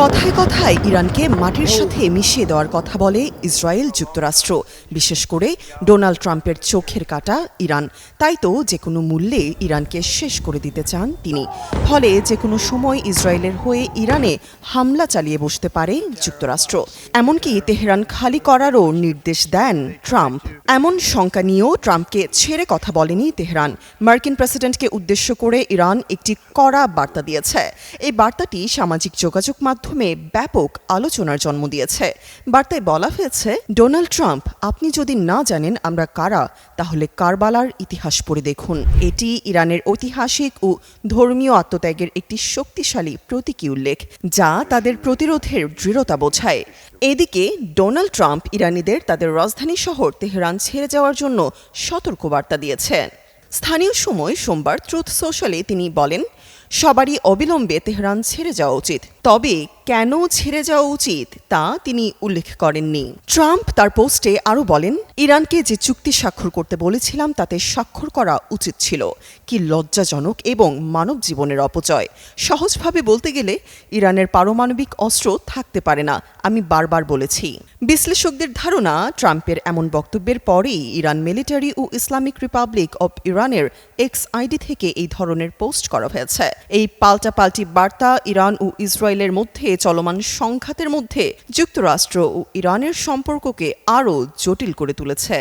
কথায় কথায় ইরানকে মাটির সাথে মিশিয়ে দেওয়ার কথা বলে ইসরায়েল যুক্তরাষ্ট্র, বিশেষ করে ডোনাল্ড ট্রাম্পের চোখের কাঁটা ইরান। তাই তো যে কোনো মূল্যে ইরানকে শেষ করে দিতে চান তিনি। ফলে যে কোনো সময় ইসরায়েলের হয়ে ইরানে হামলা চালিয়ে বসতে পারে যুক্তরাষ্ট্র। এমনকি তেহরান খালি করারও নির্দেশ দেন ট্রাম্প। এমন শঙ্কা নিয়েও ট্রাম্পকে ছেড়ে কথা বলেনি তেহরান। মার্কিন প্রেসিডেন্টকে উদ্দেশ্য করে ইরান একটি কড়া বার্তা দিয়েছে। এই বার্তাটি সামাজিক যোগাযোগ মাধ্যমে ব্যাপক আলোচনার জন্ম দিয়েছে। বার্তায় বলা হয়েছে, ডোনাল্ড ট্রাম্প, আপনি যদি না জানেন আমরা কারা, তাহলে কারবালার ইতিহাস পড়ে দেখুন। এটি ইরানের ঐতিহাসিক ও ধর্মীয় আত্মত্যাগের একটি শক্তিশালী প্রতীকী উল্লেখ, যা তাদের প্রতিরোধের দৃঢ়তা বোঝায়। এদিকে ডোনাল্ড ট্রাম্প ইরানিদের তাদের রাজধানী শহর তেহরান ছেড়ে যাওয়ার জন্য সতর্কবার্তা দিয়েছেন। স্থানীয় সময় সোমবার ট্রুথ সোশ্যালে তিনি বলেন, সবারই অবিলম্বে তেহরান ছেড়ে যাওয়া উচিত। তবে কেন ছেড়ে যাওয়া উচিত তা তিনি উল্লেখ করেননি। ট্রাম্প তার পোস্টে আরও বলেন, ইরানকে যে চুক্তি স্বাক্ষর করতে বলেছিলাম তাতে স্বাক্ষর করা উচিত ছিল। কি লজ্জাজনক এবং মানব জীবনের অপচয়। সহজভাবে বলতে গেলে ইরানের পারমাণবিক অস্ত্র থাকতে পারে না, আমি বারবার বলেছি। বিশ্লেষকদের ধারণা, ট্রাম্পের এমন বক্তব্যের পরেই ইরান মিলিটারি ও ইসলামিক রিপাবলিক অব ইরানের এক্স আইডি থেকে এই ধরনের পোস্ট করা হয়েছে। এই পাল্টাপাল্টি বার্তা ইরান ও ইসরায়েলের মধ্যে চলমান সংঘাতের মধ্যে যুক্তরাষ্ট্র ও ইরানের সম্পর্ককে আরও জটিল করে তুলেছে।